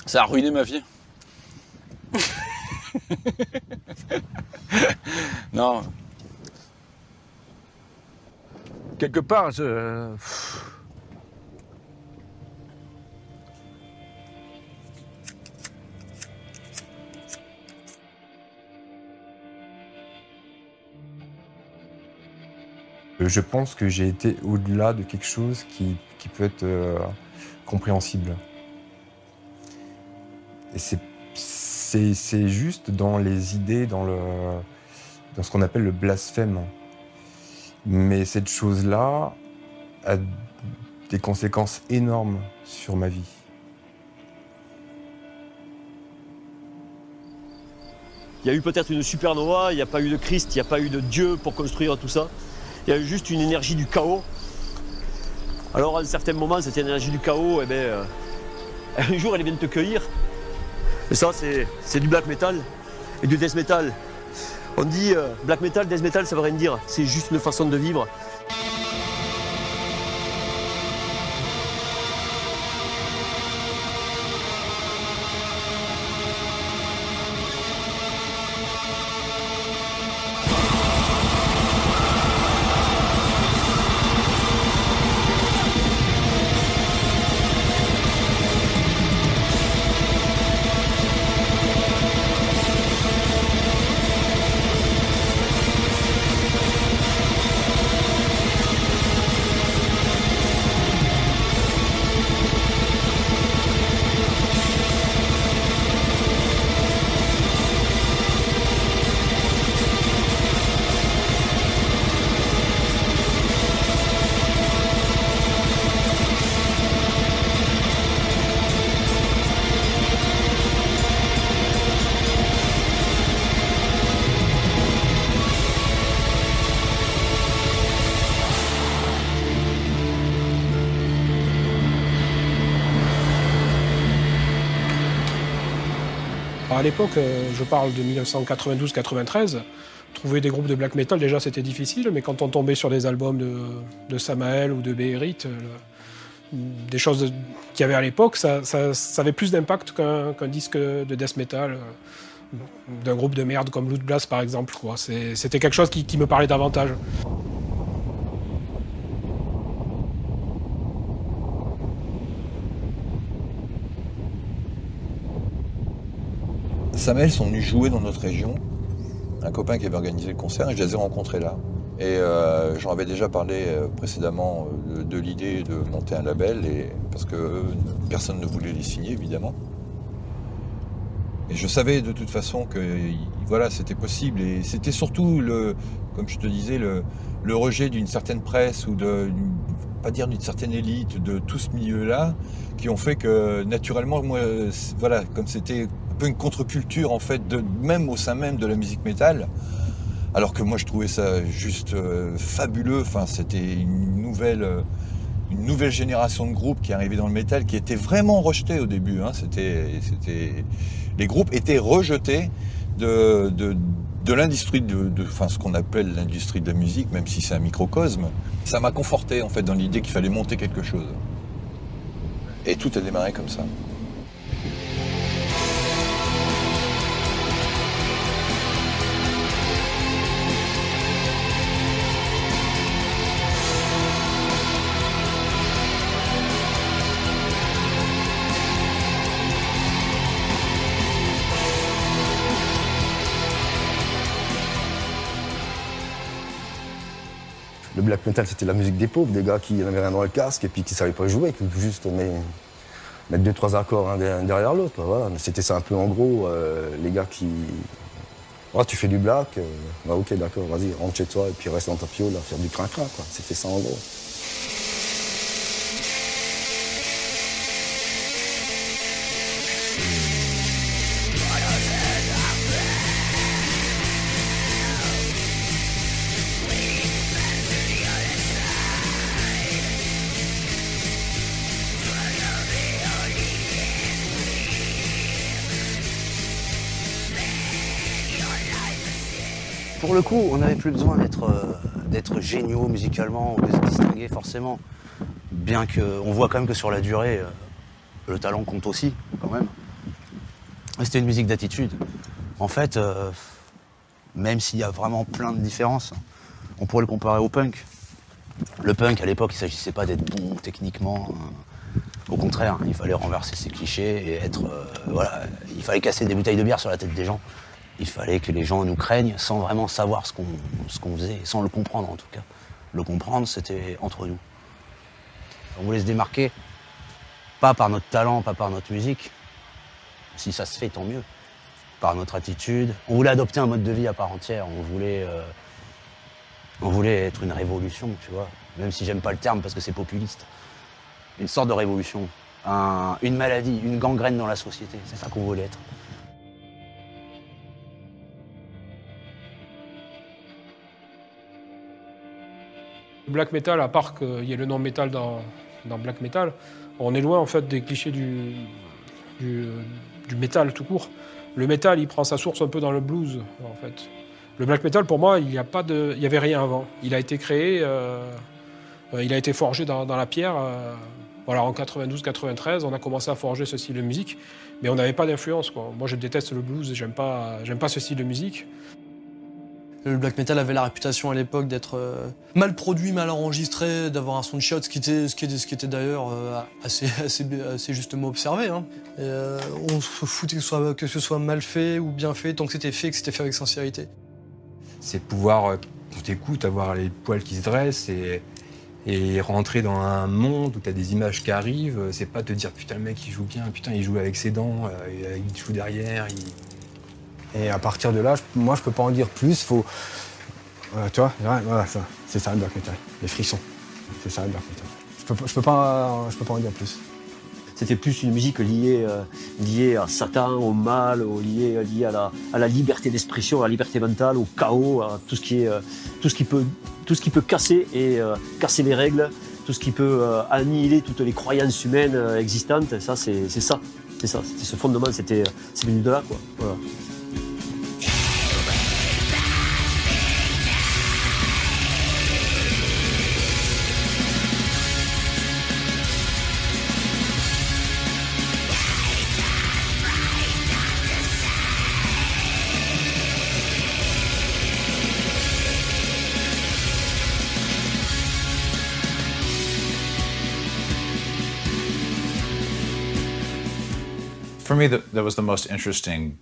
Ça a ruiné ma vie. Non. Quelque part, Je pense que j'ai été au-delà de quelque chose qui peut être compréhensible. Et c'est juste dans les idées, dans ce qu'on appelle le blasphème. Mais cette chose-là a des conséquences énormes sur ma vie. Il y a eu peut-être une supernova, il n'y a pas eu de Christ, il n'y a pas eu de Dieu pour construire tout ça. Il y a eu juste une énergie du chaos. Alors à un certain moment, cette énergie du chaos, un jour elle vient te cueillir. Et ça, c'est du black metal et du death metal. On dit black metal, death metal, ça veut rien dire. C'est juste une façon de vivre. À l'époque, je parle de 1992-93, trouver des groupes de black metal, déjà c'était difficile, mais quand on tombait sur des albums de Samael ou de Beherit, des choses qu'il y avait à l'époque, ça avait plus d'impact qu'un disque de death metal, d'un groupe de merde comme Loot Blast par exemple. C'était quelque chose qui me parlait davantage. Samael sont venus jouer dans notre région. Un copain qui avait organisé le concert, et je les ai rencontrés là. Et j'en avais déjà parlé précédemment de l'idée de monter un label, parce que personne ne voulait les signer, évidemment. Et je savais de toute façon que voilà, c'était possible. Et c'était surtout, comme je te disais, le rejet d'une certaine presse, ou pas dire d'une certaine élite, de tout ce milieu-là, qui ont fait que, naturellement, moi, voilà, comme c'était un peu une contre-culture, en fait, même au sein même de la musique métal, alors que moi je trouvais ça juste fabuleux. Enfin, c'était une nouvelle génération de groupes qui arrivait dans le métal, qui était vraiment rejetés au début. Hein. Les groupes étaient rejetés de l'industrie, enfin, ce qu'on appelle l'industrie de la musique, même si c'est un microcosme. Ça m'a conforté en fait dans l'idée qu'il fallait monter quelque chose. Et tout a démarré comme ça. Le black metal, c'était la musique des pauvres, des gars qui n'avaient rien dans le casque et puis qui ne savaient pas jouer, qui juste mettre 2-3 accords un derrière l'autre. Voilà. C'était ça un peu en gros, les gars qui... Oh, tu fais du black, bah ok d'accord, vas-y, rentre chez toi et puis reste dans ta piole à faire du crin-crin, quoi. C'était ça en gros. Pour le coup, on n'avait plus besoin d'être géniaux musicalement ou de se distinguer forcément. Bien qu'on voit quand même que sur la durée, le talent compte aussi, quand même. C'était une musique d'attitude. En fait, même s'il y a vraiment plein de différences, on pourrait le comparer au punk. Le punk, à l'époque, il ne s'agissait pas d'être bon techniquement. Au contraire, il fallait renverser ses clichés et être... voilà, il fallait casser des bouteilles de bière sur la tête des gens. Il fallait que les gens nous craignent sans vraiment savoir ce qu'on faisait, sans le comprendre en tout cas. Le comprendre, c'était entre nous. On voulait se démarquer, pas par notre talent, pas par notre musique. Si ça se fait, tant mieux. Par notre attitude. On voulait adopter un mode de vie à part entière. On voulait être une révolution, tu vois. Même si j'aime pas le terme parce que c'est populiste. Une sorte de révolution. Une maladie, une gangrène dans la société. C'est ça qu'on voulait être. Le black metal, à part qu'il y ait le nom metal dans black metal, on est loin en fait des clichés du métal tout court. Le métal, il prend sa source un peu dans le blues, en fait. Le black metal, pour moi, il n'y avait rien avant. Il a été créé, il a été forgé dans la pierre. Voilà, en 92-93, on a commencé à forger ce style de musique, mais on n'avait pas d'influence, quoi. Moi, je déteste le blues, j'aime pas ce style de musique. Le black metal avait la réputation à l'époque d'être mal produit, mal enregistré, d'avoir un son de chiottes, ce qui était d'ailleurs assez justement observé. Hein. On se foutait que ce soit mal fait ou bien fait, tant que c'était fait, que c'était fait avec sincérité. C'est pouvoir, on t'écoute, avoir les poils qui se dressent et rentrer dans un monde où t'as des images qui arrivent. C'est pas te dire putain le mec il joue bien, putain il joue avec ses dents, il joue derrière. Et à partir de là, moi, je peux pas en dire plus. Faut, tu vois, voilà, ça, c'est ça le black metal, les frissons. C'est ça le black metal. Je peux pas en dire plus. C'était plus une musique liée à Satan, au mal, liée à la liberté d'expression, à la liberté mentale, au chaos, à tout ce qui peut casser casser les règles, tout ce qui peut annihiler toutes les croyances humaines existantes. Ça, c'est ça. C'était ce fondement. C'est venu de là, quoi. Voilà. For me, that was the most interesting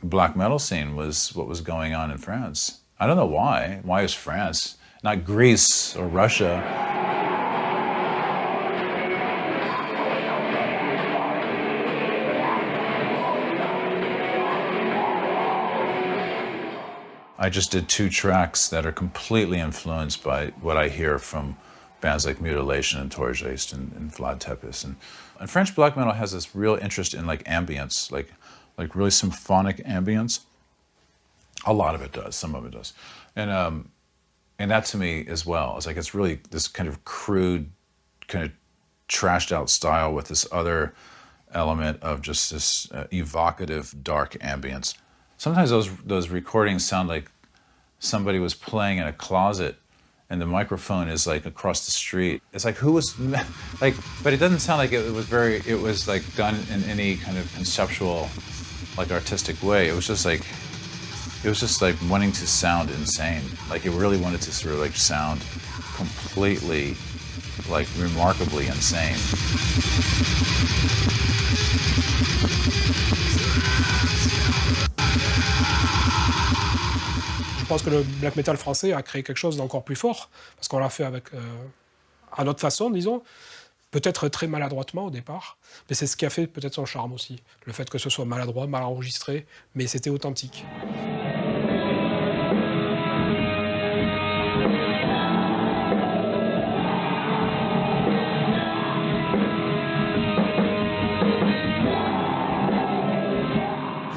black metal scene was what was going on in France. I don't know why. Why is France? Not Greece or Russia. I just did 2 tracks that are completely influenced by what I hear from bands like Mutilation and Torgeist and Vlad Tepes. And French black metal has this real interest in like ambience, like really symphonic ambience. A lot of it does, some of it does. And that to me as well, it's like it's really this kind of crude, kind of trashed out style with this other element of just this evocative dark ambience. Sometimes those recordings sound like somebody was playing in a closet and the microphone is like across the street. It's like who was like, but it doesn't sound like it was like done in any kind of conceptual, like artistic way. It was just like wanting to sound insane. Like it really wanted to sort of like sound completely, like remarkably insane. Je pense que le black metal français a créé quelque chose d'encore plus fort, parce qu'on l'a fait avec, à notre façon, disons, peut-être très maladroitement au départ, mais c'est ce qui a fait peut-être son charme aussi, le fait que ce soit maladroit, mal enregistré, mais c'était authentique.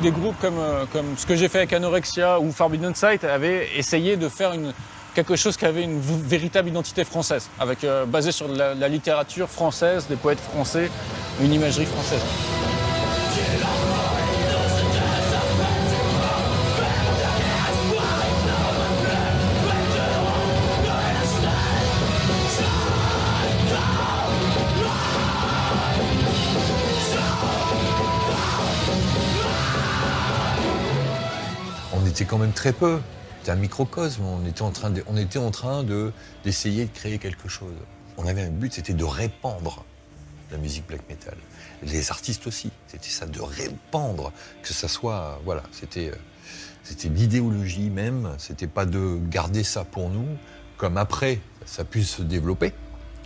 Des groupes comme ce que j'ai fait avec Anorexia ou Forbidden Sight avaient essayé de faire quelque chose qui avait une véritable identité française, basée sur la littérature française, des poètes français, une imagerie française. quand même très peu. C'était un microcosme, on était en train d'essayer de créer quelque chose. On avait un but, c'était de répandre la musique black metal. Les artistes aussi, c'était ça, de répandre, que ça soit, voilà, c'était l'idéologie même, c'était pas de garder ça pour nous, comme après ça puisse se développer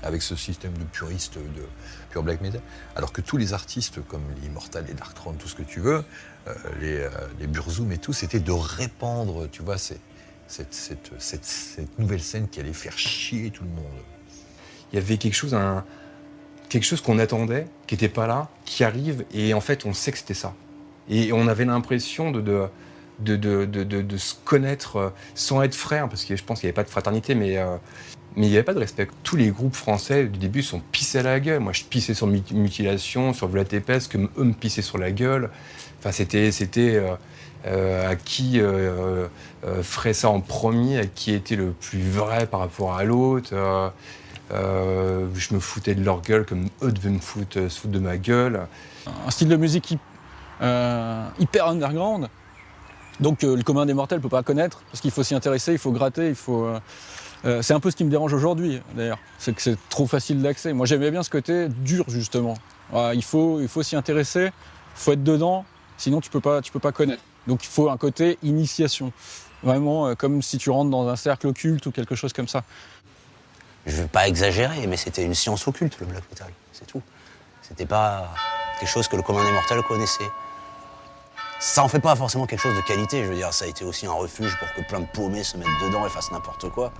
avec ce système de puristes, de pure black metal, alors que tous les artistes comme l'Immortal, les Darkthrone, tout ce que tu veux, les Burzum et tout, c'était de répandre, tu vois, cette nouvelle scène qui allait faire chier tout le monde. Il y avait quelque chose qu'on attendait, qui n'était pas là, qui arrive, et en fait, on sait que c'était ça. Et on avait l'impression de se connaître sans être frères, parce que je pense qu'il n'y avait pas de fraternité, mais il n'y avait pas de respect. Tous les groupes français, du début, sont pissés à la gueule. Moi, je pissais sur Mutilation, sur Vlad Tepes, que eux me pissaient sur la gueule. Enfin, c'était à qui ferait ça en premier, à qui était le plus vrai par rapport à l'autre. Je me foutais de leur gueule comme eux devaient se foutre de ma gueule. Un style de musique hyper underground, donc le commun des mortels ne peut pas connaître, parce qu'il faut s'y intéresser, il faut gratter, c'est un peu ce qui me dérange aujourd'hui, d'ailleurs, c'est que c'est trop facile d'accès. Moi j'aimais bien ce côté dur, justement. Voilà, il faut s'y intéresser, il faut être dedans, sinon tu peux pas connaître. Donc il faut un côté initiation, vraiment comme si tu rentres dans un cercle occulte ou quelque chose comme ça. Je veux pas exagérer, mais c'était une science occulte, le black metal, c'est tout. C'était pas quelque chose que le commun des mortels connaissait. Ça en fait pas forcément quelque chose de qualité, je veux dire, ça a été aussi un refuge pour que plein de paumés se mettent dedans et fassent n'importe quoi.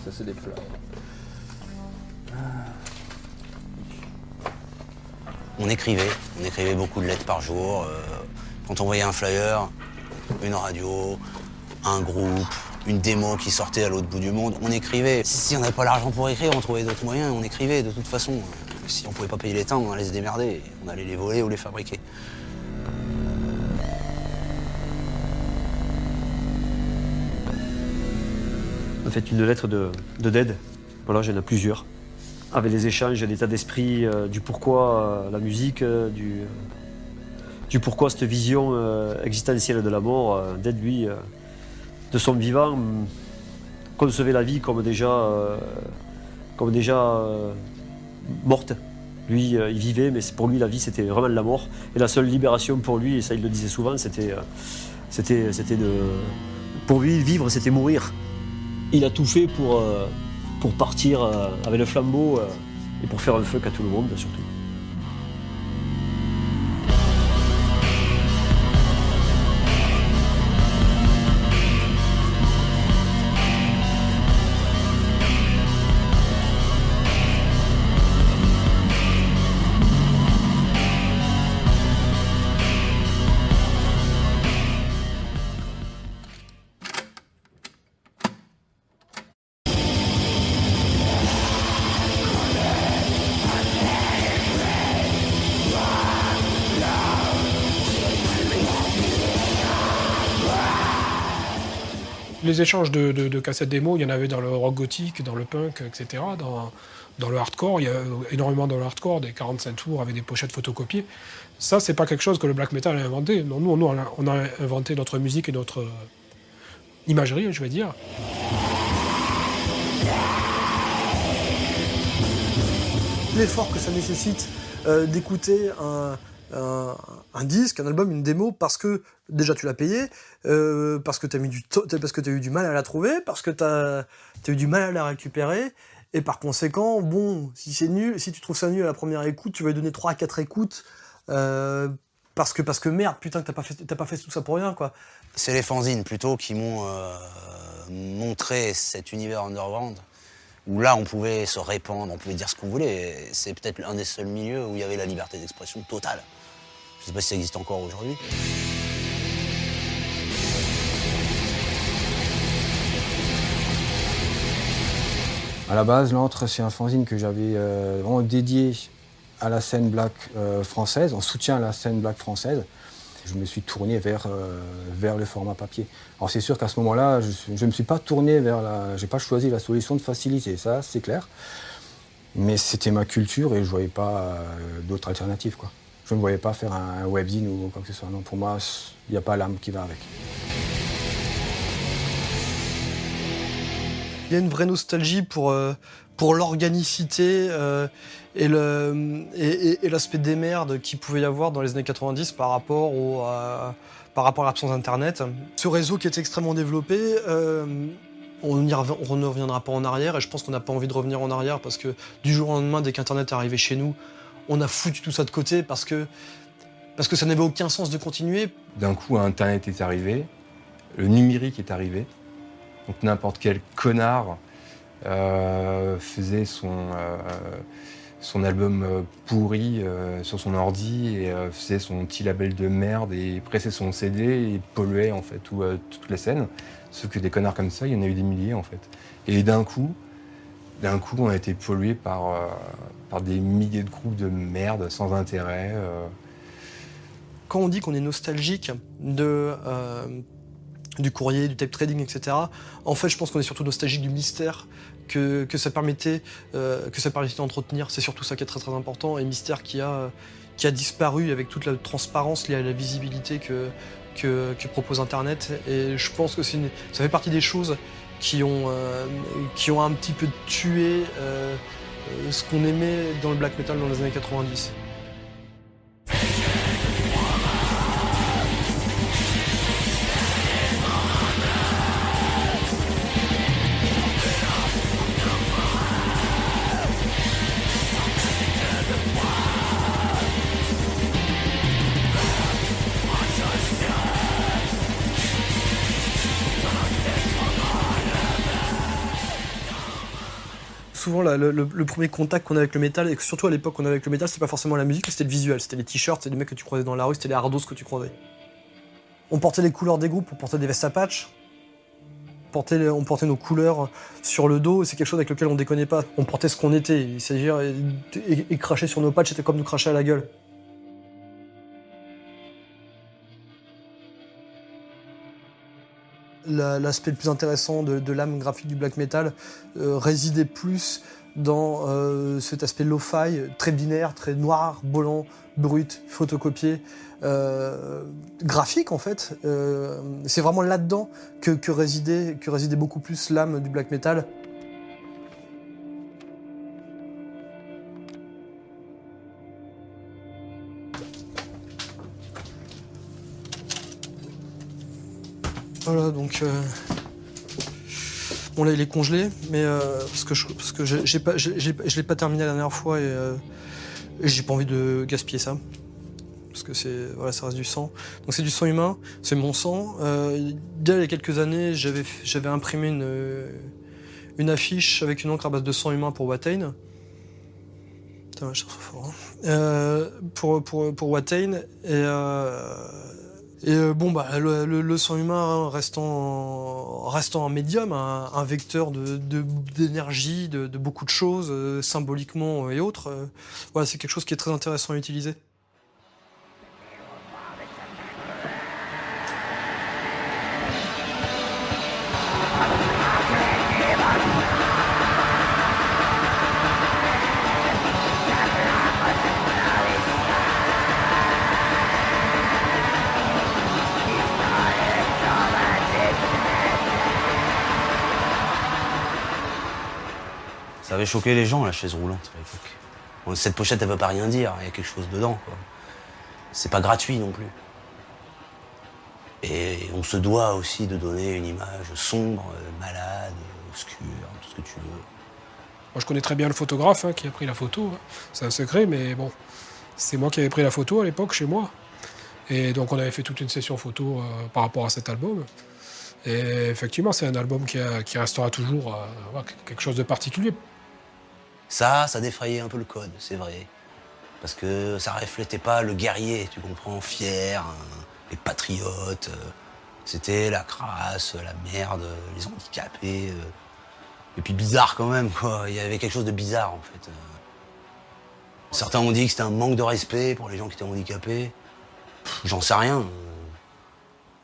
Ça, c'est des fleurs. On écrivait beaucoup de lettres par jour. Quand on voyait un flyer, une radio, un groupe, une démo qui sortait à l'autre bout du monde, on écrivait. Si on n'avait pas l'argent pour écrire, on trouvait d'autres moyens, on écrivait de toute façon. Si on pouvait pas payer les timbres, on allait se démerder, on allait les voler ou les fabriquer. En fait, une lettre de Dead, voilà, j'en ai plusieurs, avec les échanges, l'état d'esprit, du pourquoi la musique, du pourquoi cette vision existentielle de la mort. Dead, lui, de son vivant, concevait la vie comme déjà morte. Lui, il vivait, mais pour lui, la vie, c'était vraiment la mort. Et la seule libération pour lui, et ça, il le disait souvent, c'était de... Pour lui, vivre, c'était mourir. Il a tout fait pour partir avec le flambeau et pour faire un feu qu'à tout le monde, surtout. Les échanges de cassettes démo, il y en avait dans le rock gothique, dans le punk, etc. Dans le hardcore, il y a énormément dans le hardcore, des 45 tours avec des pochettes photocopiées. Ça, c'est pas quelque chose que le black metal a inventé. Non, nous, on a inventé notre musique et notre imagerie, je vais dire. L'effort que ça nécessite d'écouter un disque, un album, une démo, parce que déjà tu l'as payé, parce que tu as eu du mal à la trouver, parce que tu as eu du mal à la récupérer, et par conséquent, bon, si c'est nul, si tu trouves ça nul à la première écoute, tu vas lui donner 3 à 4 écoutes, parce que merde, putain, que t'as pas fait tout ça pour rien, quoi. C'est les fanzines plutôt qui m'ont montré cet univers underground où là on pouvait se répandre, on pouvait dire ce qu'on voulait. Et c'est peut-être un des seuls milieux où il y avait la liberté d'expression totale. Je sais pas si ça existe encore aujourd'hui. À la base, l'Antre, c'est un fanzine que j'avais vraiment dédié à la scène black française, en soutien à la scène black française. Je me suis tourné vers le format papier. Alors c'est sûr qu'à ce moment-là, je ne me suis pas tourné vers j'ai pas choisi la solution de facilité, ça c'est clair. Mais c'était ma culture et je ne voyais pas d'autres alternatives, quoi. Je ne voyais pas faire un webzine ou quoi que ce soit. Non, pour moi, il n'y a pas l'âme qui va avec. Il y a une vraie nostalgie pour l'organicité et l'aspect démerde qu'il pouvait y avoir dans les années 90 par rapport à l'absence d'Internet. Ce réseau qui est extrêmement développé, on ne reviendra pas en arrière et je pense qu'on n'a pas envie de revenir en arrière parce que du jour au lendemain, dès qu'Internet est arrivé chez nous, on a foutu tout ça de côté parce que ça n'avait aucun sens de continuer. D'un coup, Internet est arrivé, le numérique est arrivé. Donc n'importe quel connard faisait son album pourri sur son ordi et faisait son petit label de merde et pressait son CD et polluait en fait toute la scène. Sauf que des connards comme ça, il y en a eu des milliers en fait. Et d'un coup, on a été pollué par des milliers de groupes de merde sans intérêt. Quand on dit qu'on est nostalgique du courrier, du tape trading, etc. En fait, je pense qu'on est surtout nostalgique du mystère que ça permettait d'entretenir. C'est surtout ça qui est très très important. Et mystère qui a disparu avec toute la transparence liée à la visibilité que propose Internet. Et je pense que ça fait partie des choses qui ont un petit peu tué ce qu'on aimait dans le black metal dans les années 90. Souvent, le premier contact qu'on a avec le métal, et que surtout à l'époque qu'on avait avec le métal, c'était pas forcément la musique, c'était le visuel, c'était les t-shirts, c'était les mecs que tu croisais dans la rue, c'était les hardos que tu croisais. On portait les couleurs des groupes, on portait des vestes à patch, on portait nos couleurs sur le dos, et c'est quelque chose avec lequel on déconnait pas. On portait ce qu'on était, c'est-à-dire et cracher sur nos patchs, c'était comme nous cracher à la gueule. L'aspect le plus intéressant de l'âme graphique du black metal résidait plus dans cet aspect lo-fi, très binaire, très noir, blanc, brut, photocopié, graphique en fait. C'est vraiment là-dedans que résidait beaucoup plus l'âme du black metal. Voilà, donc bon là il est congelé, mais parce que je l'ai pas terminé la dernière fois et j'ai pas envie de gaspiller ça, parce que ça reste du sang. Donc c'est du sang humain, c'est mon sang. Il y a quelques années, j'avais imprimé une affiche avec une encre à base de sang humain pour Watain. Putain, je suis trop fort. Hein. Pour Watain et bon, bah, le sang humain restant un médium, un vecteur d'énergie, de beaucoup de choses, symboliquement et autres, voilà, c'est quelque chose qui est très intéressant à utiliser. Ça avait choqué les gens, la chaise roulante, à l'époque. Bon, cette pochette, elle veut pas rien dire, il y a quelque chose dedans, quoi. C'est pas gratuit non plus. Et on se doit aussi de donner une image sombre, malade, obscure, tout ce que tu veux. Moi, je connais très bien le photographe qui a pris la photo. Hein. C'est un secret, mais bon, c'est moi qui avais pris la photo à l'époque chez moi. Et donc, on avait fait toute une session photo par rapport à cet album. Et effectivement, c'est un album qui restera toujours quelque chose de particulier. Ça défrayait un peu le code, c'est vrai. Parce que ça reflétait pas le guerrier, tu comprends, fier, les patriotes. C'était la crasse, la merde, les handicapés. Et puis bizarre quand même, quoi. Il y avait quelque chose de bizarre, en fait. Certains ont dit que c'était un manque de respect pour les gens qui étaient handicapés. J'en sais rien.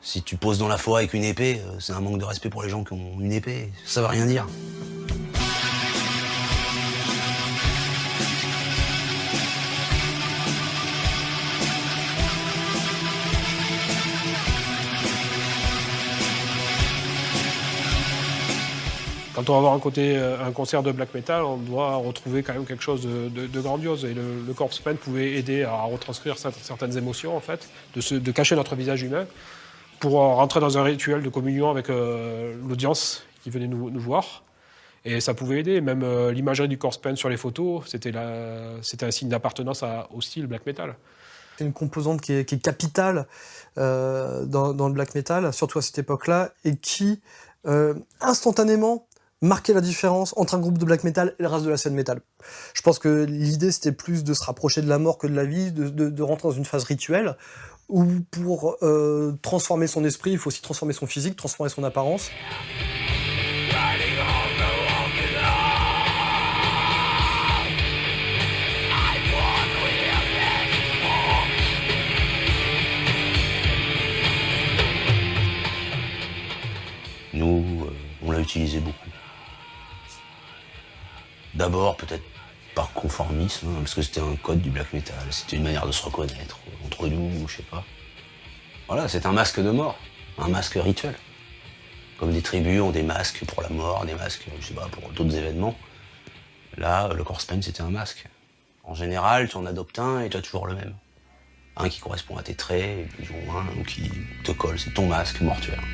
Si tu poses dans la forêt avec une épée, c'est un manque de respect pour les gens qui ont une épée. Ça veut rien dire. Quand on va voir un concert de black metal, on doit retrouver quand même quelque chose de grandiose. Et le corpse paint pouvait aider à retranscrire certaines émotions, en fait, de cacher notre visage humain, pour rentrer dans un rituel de communion avec l'audience qui venait nous voir. Et ça pouvait aider. Même l'imagerie du corpse paint sur les photos, c'était un signe d'appartenance au style black metal. C'est une composante qui est capitale dans le black metal, surtout à cette époque-là, et qui, instantanément, marquait la différence entre un groupe de black metal et le reste de la scène metal. Je pense que l'idée, c'était plus de se rapprocher de la mort que de la vie, de rentrer dans une phase rituelle, où pour transformer son esprit, il faut aussi transformer son physique, transformer son apparence. Nous, on l'a utilisé beaucoup. D'abord, peut-être par conformisme, parce que c'était un code du black metal, c'était une manière de se reconnaître entre nous, je sais pas. Voilà, c'est un masque de mort, un masque rituel. Comme des tribus ont des masques pour la mort, des masques, je sais pas, pour d'autres événements. Là, le corpse paint, c'était un masque. En général, tu en adoptes un et tu as toujours le même. Un qui correspond à tes traits, plus ou moins, ou qui te colle, c'est ton masque mortuaire.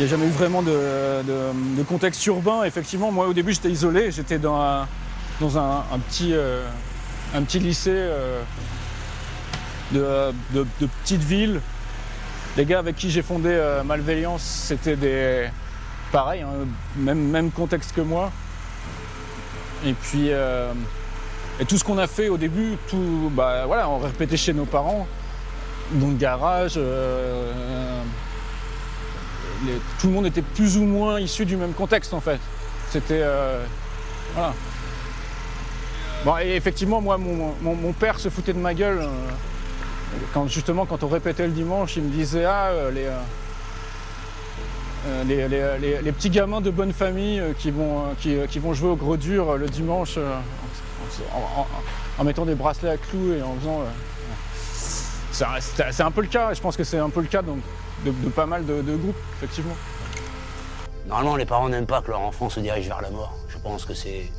Il n'y a jamais eu vraiment de contexte urbain. Effectivement, moi au début j'étais isolé, j'étais dans un petit lycée de petite ville. Les gars avec qui j'ai fondé Malveillance, c'était des... pareil, hein, même contexte que moi. Et puis et tout ce qu'on a fait au début, voilà, on répétait chez nos parents, dans le garage. Tout le monde était plus ou moins issu du même contexte en fait. C'était voilà. Bon, et effectivement, moi, mon père se foutait de ma gueule quand on répétait le dimanche. Il me disait les petits gamins de bonne famille qui vont jouer au gros dur le dimanche en mettant des bracelets à clous et en faisant. C'est un peu le cas. Je pense que c'est un peu le cas de pas mal de groupes, effectivement. Normalement, les parents n'aiment pas que leur enfant se dirige vers la mort. Je pense que c'est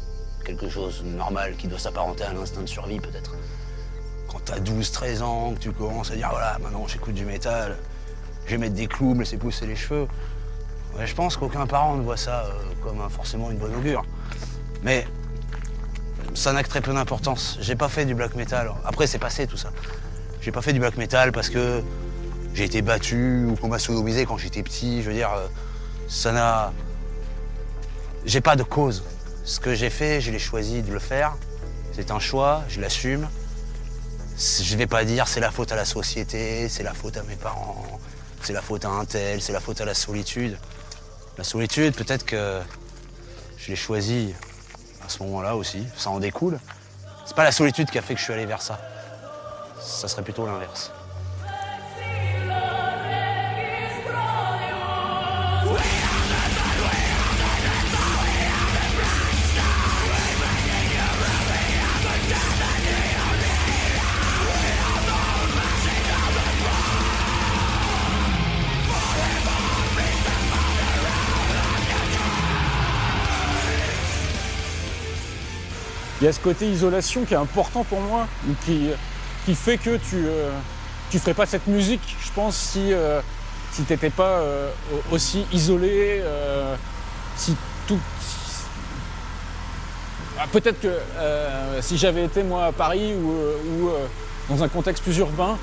quelque chose de normal qui doit s'apparenter à l'instinct de survie, peut-être. Quand t'as 12-13 ans, que tu commences à dire, voilà, maintenant j'écoute du métal, je vais mettre des clous, me laisser pousser les cheveux. Ouais, je pense qu'aucun parent ne voit ça comme forcément une bonne augure. Mais ça n'a que très peu d'importance. J'ai pas fait du black metal. Après, c'est passé tout ça. J'ai pas fait du black metal parce que j'ai été battu ou qu'on m'a sodomisé quand j'étais petit. Je veux dire, ça n'a... J'ai pas de cause. Ce que j'ai fait, je l'ai choisi de le faire. C'est un choix, je l'assume. Je vais pas dire c'est la faute à la société, c'est la faute à mes parents, c'est la faute à un tel, c'est la faute à la solitude. La solitude, peut-être que je l'ai choisie à ce moment-là aussi, ça en découle. C'est pas la solitude qui a fait que je suis allé vers ça. Ça serait plutôt l'inverse. Il y a ce côté isolation qui est important pour moi, qui qui fait que tu ferais pas cette musique, je pense, si t'étais pas aussi isolé, si tout... Peut-être que si j'avais été moi à Paris ou dans un contexte plus urbain,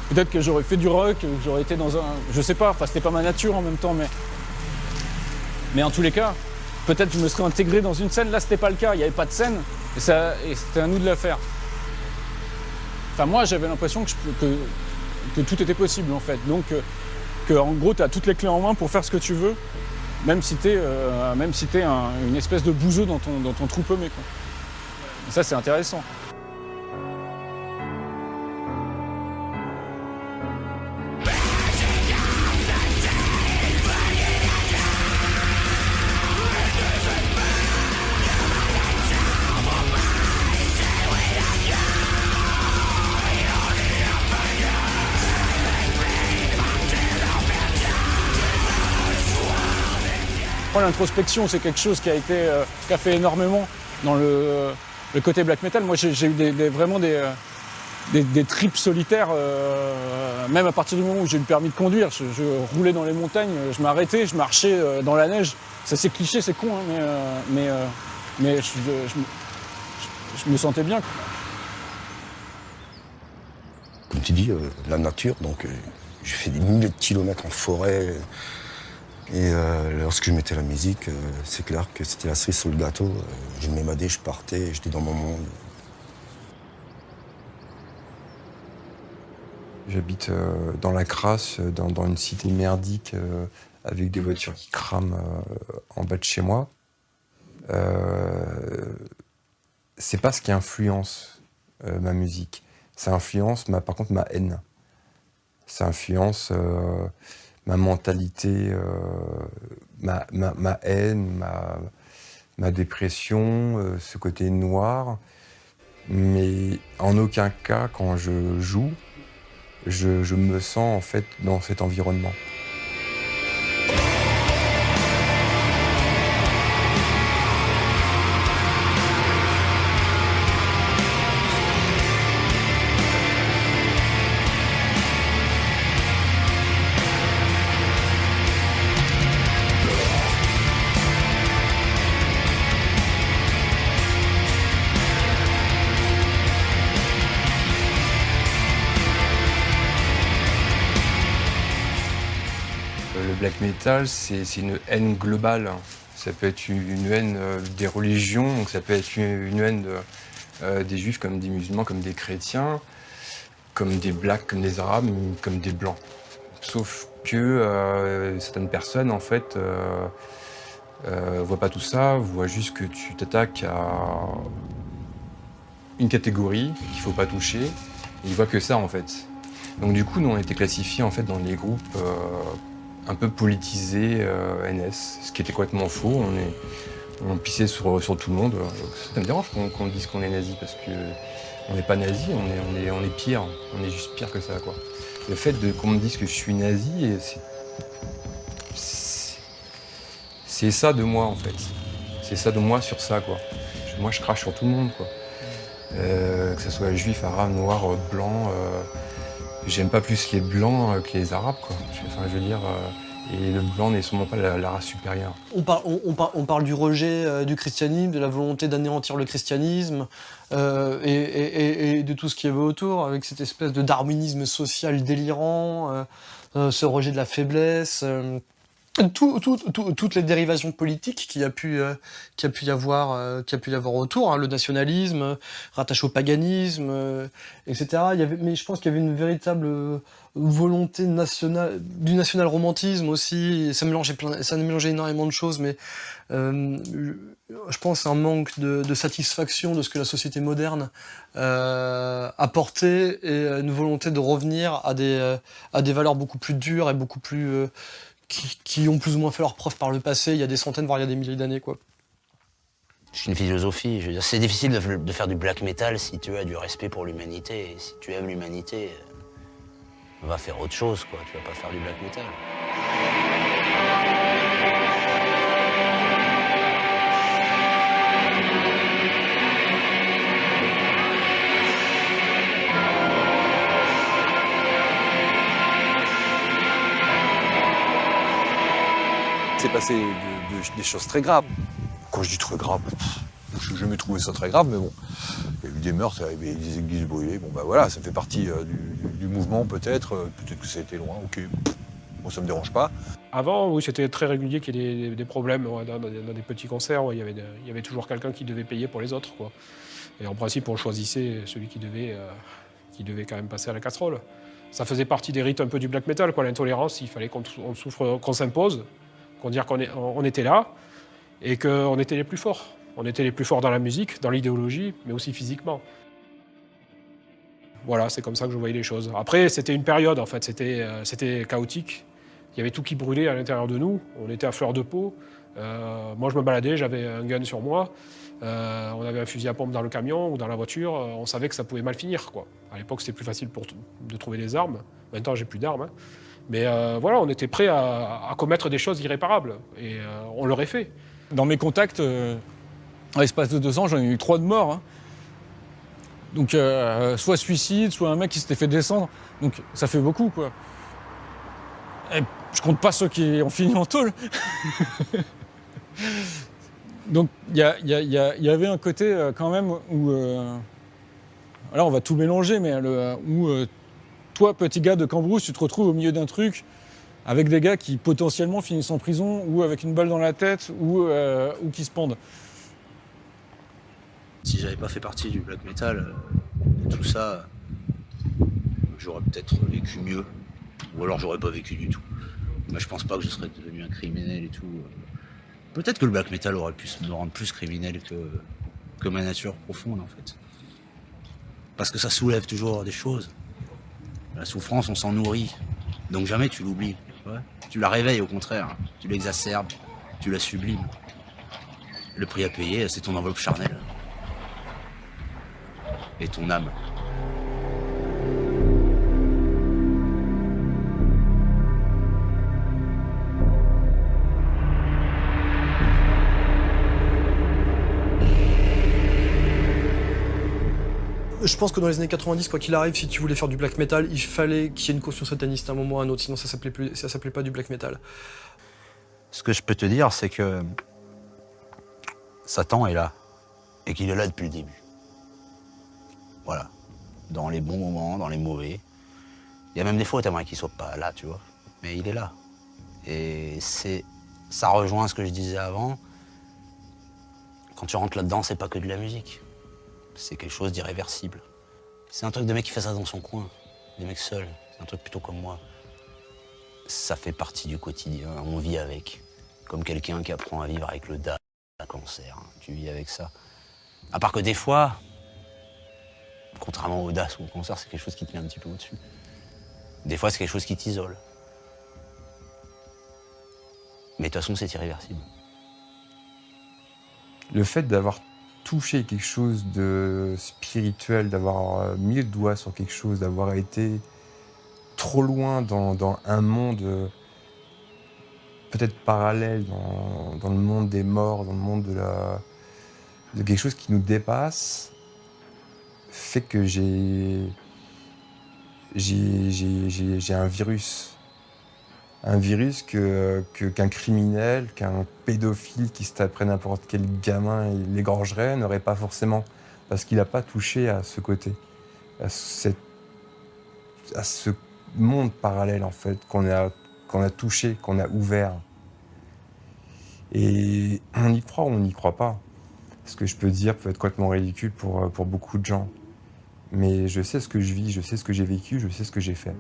peut-être que j'aurais fait du rock, ou j'aurais été dans un... Je sais pas, enfin c'était pas ma nature en même temps, mais en tous les cas, peut-être que je me serais intégré dans une scène. Là c'était pas le cas, il n'y avait pas de scène, et c'était à nous de la faire. Enfin moi j'avais l'impression que tout était possible en fait, donc que en gros tu as toutes les clés en main pour faire ce que tu veux, même si t'es une espèce de bouseux dans ton trou paumé, quoi. Et ça c'est intéressant. L'introspection, c'est quelque chose qui a fait énormément dans le côté black metal. Moi, j'ai eu vraiment des trips solitaires, même à partir du moment où j'ai eu le permis de conduire. Je roulais dans les montagnes, je m'arrêtais, je marchais dans la neige. Ça, c'est cliché, c'est con, hein, mais je me sentais bien. Comme tu dis, la nature, donc j'ai fait des milliers de kilomètres en forêt. Et lorsque je mettais la musique, c'est clair que c'était la cerise sur le gâteau. Je m'évadais, je partais, j'étais dans mon monde. J'habite dans la crasse, dans une cité merdique, avec des voitures qui crament en bas de chez moi. C'est pas ce qui influence ma musique. Ça influence, par contre, ma haine. Ça influence ma mentalité, ma haine, ma dépression, ce côté noir. Mais en aucun cas, quand je joue, je me sens en fait dans cet environnement. Le black metal, c'est une haine globale. Ça peut être une haine des religions, donc ça peut être une haine des juifs comme des musulmans, comme des chrétiens, comme des blacks, comme des arabes, comme des blancs. Sauf que certaines personnes, en fait, voient pas tout ça, voient juste que tu t'attaques à une catégorie qu'il faut pas toucher, et ils voient que ça, en fait. Donc du coup, nous, on a été classifiés, en fait, dans les groupes un peu politisé NS, ce qui était complètement faux. On pissait sur tout le monde. Ça me dérange qu'on dise qu'on est nazi, parce qu'on n'est pas nazi, on est pire. On est juste pire que ça, quoi. Le fait qu'on me dise que je suis nazi, c'est ça de moi, en fait. C'est ça de moi sur ça, quoi. Moi, je crache sur tout le monde, quoi. Que ce soit juif, arabe, noir, blanc. J'aime pas plus les blancs que les arabes, quoi. Je veux dire, et le blanc n'est sûrement pas la race supérieure. On parle du rejet du christianisme, de la volonté d'anéantir le christianisme, et de tout ce qui est autour, avec cette espèce de darwinisme social délirant, ce rejet de la faiblesse. Toutes les dérivations politiques qu'il y a pu y avoir autour, hein, le nationalisme rattaché au paganisme, etc. Mais je pense qu'il y avait une véritable volonté nationale, du national-romantisme aussi. Et ça a mélangé énormément de choses, mais je pense un manque de satisfaction de ce que la société moderne apportait, et une volonté de revenir à des valeurs beaucoup plus dures et beaucoup plus qui ont plus ou moins fait leur preuve par le passé, il y a des centaines, voire il y a des milliers d'années, quoi. C'est une philosophie, je veux dire, c'est difficile de faire du black metal si tu as du respect pour l'humanité. Et si tu aimes l'humanité, va faire autre chose, quoi. Tu vas pas faire du black metal. s'est passé des choses très graves. Quand je dis très graves, je n'ai jamais trouvé ça très grave, mais bon, il y a eu des meurtres, il y avait des églises brûlées, bon bah voilà, ça fait partie du mouvement peut-être que ça a été loin, ok, moi ça me dérange pas. Avant, oui, c'était très régulier qu'il y ait des problèmes dans des petits concerts, il y avait toujours quelqu'un qui devait payer pour les autres, quoi. Et en principe, on choisissait celui qui devait quand même passer à la casserole. Ça faisait partie des rites un peu du black metal, quoi, l'intolérance, il fallait qu'on souffre, qu'on s'impose, qu'on dise qu'on était là, et qu'on était les plus forts. On était les plus forts dans la musique, dans l'idéologie, mais aussi physiquement. Voilà, c'est comme ça que je voyais les choses. Après, c'était une période, en fait, c'était chaotique. Il y avait tout qui brûlait à l'intérieur de nous, on était à fleur de peau. Moi, je me baladais, j'avais un gun sur moi, on avait un fusil à pompe dans le camion ou dans la voiture, on savait que ça pouvait mal finir, quoi. À l'époque, c'était plus facile de trouver des armes. Maintenant, j'ai plus d'armes. Hein. Mais voilà, on était prêts à commettre des choses irréparables, et on l'aurait fait. Dans mes contacts, à l'espace de 2 ans, j'en ai eu 3 de morts. Hein. Donc, soit suicide, soit un mec qui s'était fait descendre. Donc, ça fait beaucoup, quoi. Et je compte pas ceux qui ont fini en tôle. Donc, il y avait un côté quand même où... alors, on va tout mélanger, mais où toi, petit gars de Cambrousse, tu te retrouves au milieu d'un truc avec des gars qui potentiellement finissent en prison ou avec une balle dans la tête ou qui se pendent. Si j'avais pas fait partie du black metal et tout ça, j'aurais peut-être vécu mieux. Ou alors j'aurais pas vécu du tout. Mais je pense pas que je serais devenu un criminel et tout. Peut-être que le black metal aurait pu me rendre plus criminel que ma nature profonde en fait. Parce que ça soulève toujours des choses. La souffrance, on s'en nourrit. Donc jamais tu l'oublies. Ouais. Tu la réveilles au contraire. Tu l'exacerbes. Tu la sublimes. Le prix à payer, c'est ton enveloppe charnelle. Et ton âme. Je pense que dans les années 90, quoi qu'il arrive, si tu voulais faire du black metal, il fallait qu'il y ait une caution sataniste à un moment ou à un autre, sinon ça s'appelait pas du black metal. Ce que je peux te dire, c'est que Satan est là, et qu'il est là depuis le début. Voilà. Dans les bons moments, dans les mauvais. Il y a même des fois où t'aimerais qu'il soit pas là, tu vois. Mais il est là. Et ça rejoint ce que je disais avant. Quand tu rentres là-dedans, c'est pas que de la musique. C'est quelque chose d'irréversible. C'est un truc de mec qui fait ça dans son coin. Des mecs seuls. C'est un truc plutôt comme moi. Ça fait partie du quotidien. On vit avec. Comme quelqu'un qui apprend à vivre avec le DA, le cancer. Tu vis avec ça. À part que des fois, contrairement au DAS ou au cancer, c'est quelque chose qui te met un petit peu au-dessus. Des fois, c'est quelque chose qui t'isole. Mais de toute façon, c'est irréversible. Le fait d'avoir touché quelque chose de spirituel, d'avoir mis le doigt sur quelque chose, d'avoir été trop loin dans un monde peut-être parallèle, dans le monde des morts, dans le monde de quelque chose qui nous dépasse, fait que j'ai un virus. Un virus qu'un criminel, qu'un pédophile qui se taperait n'importe quel gamin et l'égorgerait n'aurait pas forcément. Parce qu'il n'a pas touché à ce côté, à ce monde parallèle en fait, qu'on a touché, qu'on a ouvert. Et on y croit ou on n'y croit pas. Ce que je peux dire peut être complètement ridicule pour beaucoup de gens. Mais je sais ce que je vis, je sais ce que j'ai vécu, je sais ce que j'ai fait.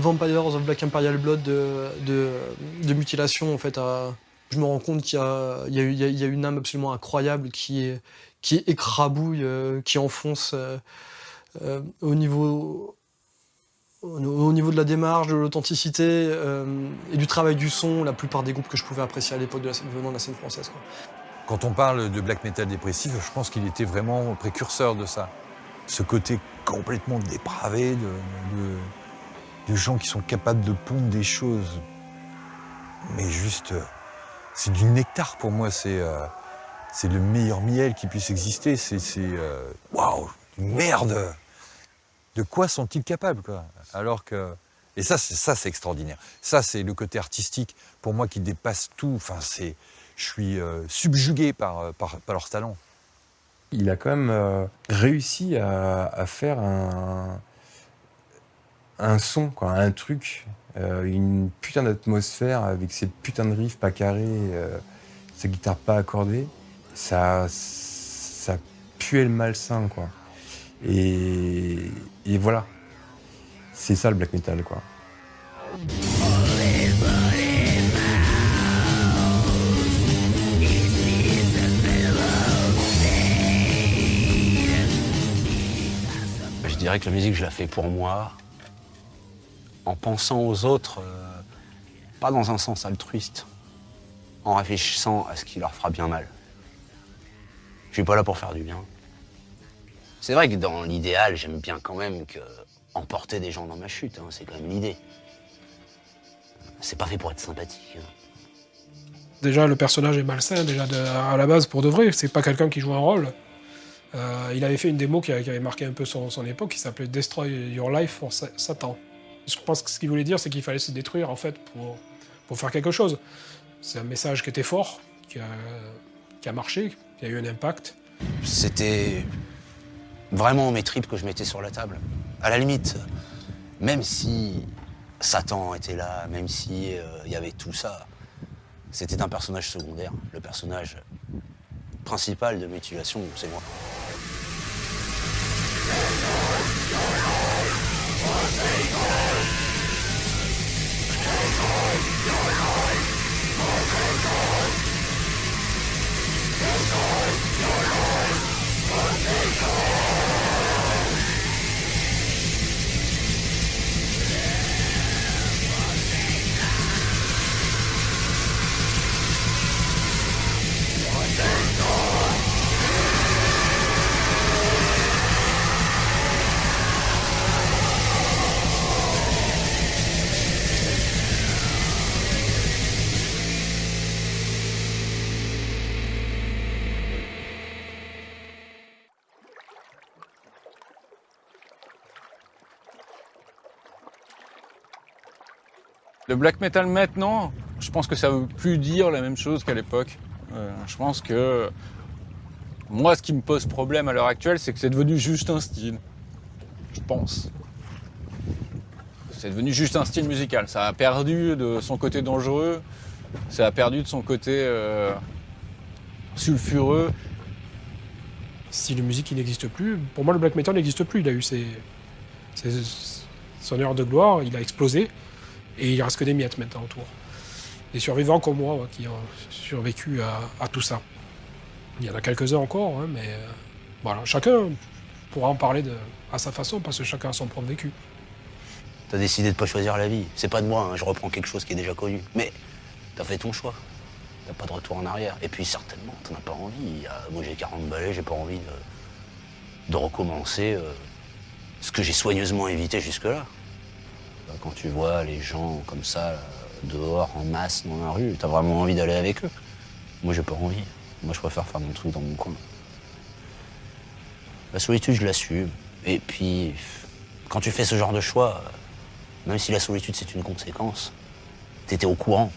Vampires of Black Imperial Blood de mutilation en fait Je me rends compte qu'il y a une âme absolument incroyable qui écrabouille, qui enfonce au niveau de la démarche, de l'authenticité et du travail du son, la plupart des groupes que je pouvais apprécier à l'époque venant de la scène française, quoi. Quand on parle de black metal dépressif, je pense qu'il était vraiment précurseur de ça. Ce côté complètement dépravé de gens qui sont capables de pondre des choses. Mais juste, c'est du nectar pour moi, c'est le meilleur miel qui puisse exister. Waouh, merde! De quoi sont-ils capables, quoi? Alors que... Et ça, c'est extraordinaire. Ça, c'est le côté artistique, pour moi, qui dépasse tout. Enfin, je suis subjugué par leur talent. Il a quand même réussi à faire un son, quoi, un truc, une putain d'atmosphère avec ses putains de riffs pas carrés, sa guitare pas accordée. Ça puait le malsain, quoi. Et voilà. C'est ça le black metal, quoi. Je dirais que la musique, je la fais pour moi, en pensant aux autres, pas dans un sens altruiste, en réfléchissant à ce qui leur fera bien mal. Je suis pas là pour faire du bien. C'est vrai que dans l'idéal, j'aime bien quand même emporter des gens dans ma chute, hein, c'est quand même l'idée. C'est pas fait pour être sympathique. Hein. Déjà, le personnage est malsain, déjà à la base, pour de vrai. C'est pas quelqu'un qui joue un rôle. Il avait fait une démo qui avait marqué un peu son époque, qui s'appelait Destroy Your Life for Satan. Je pense que ce qu'il voulait dire, c'est qu'il fallait se détruire, en fait, pour faire quelque chose. C'est un message qui était fort, qui a marché, qui a eu un impact. C'était vraiment mes tripes que je mettais sur la table. À la limite, même si Satan était là, même si y avait tout ça, c'était un personnage secondaire. Le personnage principal de Mutilation, c'est moi. Le black metal maintenant, je pense que ça veut plus dire la même chose qu'à l'époque. Je pense que moi, ce qui me pose problème à l'heure actuelle, c'est que c'est devenu juste un style. Je pense. C'est devenu juste un style musical. Ça a perdu de son côté dangereux, ça a perdu de son côté sulfureux. Si la musique il n'existe plus, pour moi le black metal n'existe plus. Il a eu son heure de gloire, il a explosé. Et il ne reste que des miettes maintenant autour. Des survivants comme moi qui ont survécu à tout ça. Il y en a quelques-uns encore, hein, mais voilà, chacun pourra en parler à sa façon parce que chacun a son propre vécu. T'as décidé de pas choisir la vie. C'est pas de moi, hein, je reprends quelque chose qui est déjà connu. Mais t'as fait ton choix. T'as pas de retour en arrière. Et puis certainement, t'en as pas envie. Moi j'ai 40 balais, j'ai pas envie de recommencer ce que j'ai soigneusement évité jusque-là. Quand tu vois les gens comme ça, dehors, en masse, dans la rue, t'as vraiment envie d'aller avec eux. Moi, j'ai pas envie. Moi, je préfère faire mon truc dans mon coin. La solitude, je l'assume. Et puis, quand tu fais ce genre de choix, même si la solitude, c'est une conséquence, t'étais au courant.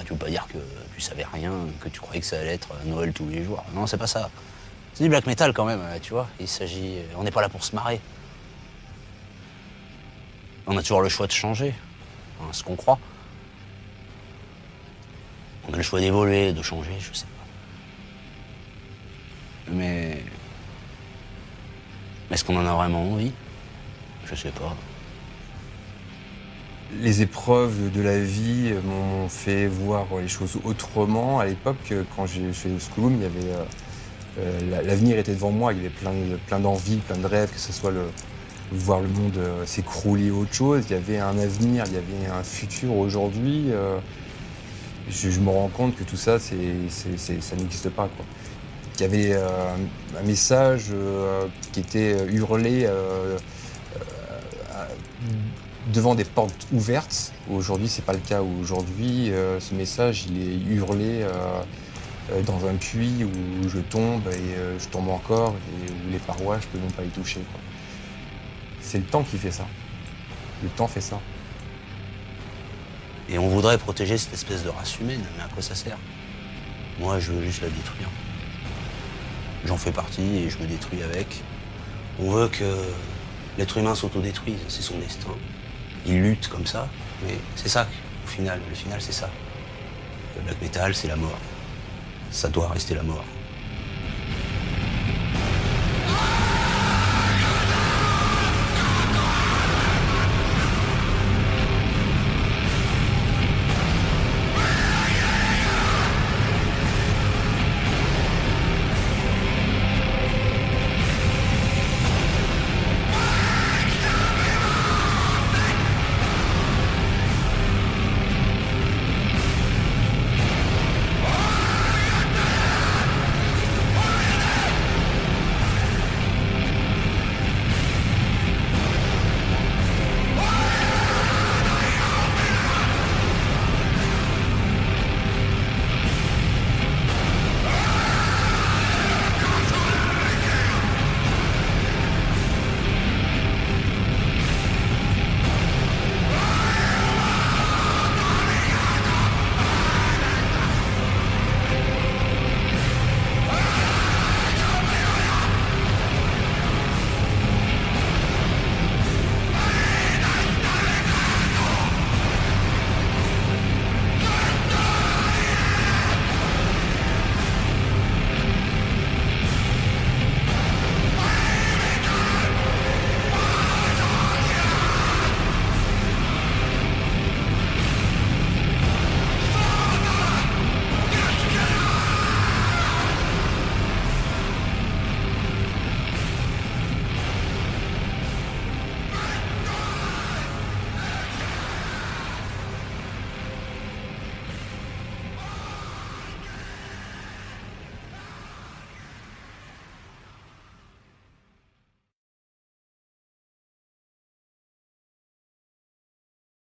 Tu veux pas dire que tu savais rien, que tu croyais que ça allait être Noël tous les jours. Non, c'est pas ça. C'est du black metal quand même, tu vois. On n'est pas là pour se marrer. On a toujours le choix de changer, hein, ce qu'on croit. On a le choix d'évoluer, de changer, je sais pas. Mais est-ce qu'on en a vraiment envie? Je sais pas. Les épreuves de la vie m'ont fait voir les choses autrement. À l'époque, quand j'ai fait Skouloum, il y avait l'avenir était devant moi. Il y avait plein d'envies, plein de rêves, que ce soit voir le monde s'écrouler ou autre chose. Il y avait un avenir, il y avait un futur. Aujourd'hui, je me rends compte que tout ça, ça n'existe pas, quoi. Il y avait un message qui était hurlé devant des portes ouvertes. Aujourd'hui, c'est pas le cas. Aujourd'hui, ce message, il est hurlé dans un puits où je tombe et je tombe encore et où les parois, je peux même pas y toucher, quoi. C'est le temps qui fait ça. Le temps fait ça. Et on voudrait protéger cette espèce de race humaine, mais à quoi ça sert? Moi, je veux juste la détruire. J'en fais partie et je me détruis avec. On veut que l'être humain s'autodétruise, c'est son destin. Il lutte comme ça, mais c'est ça, au final. Le final, c'est ça. Le black metal, c'est la mort. Ça doit rester la mort.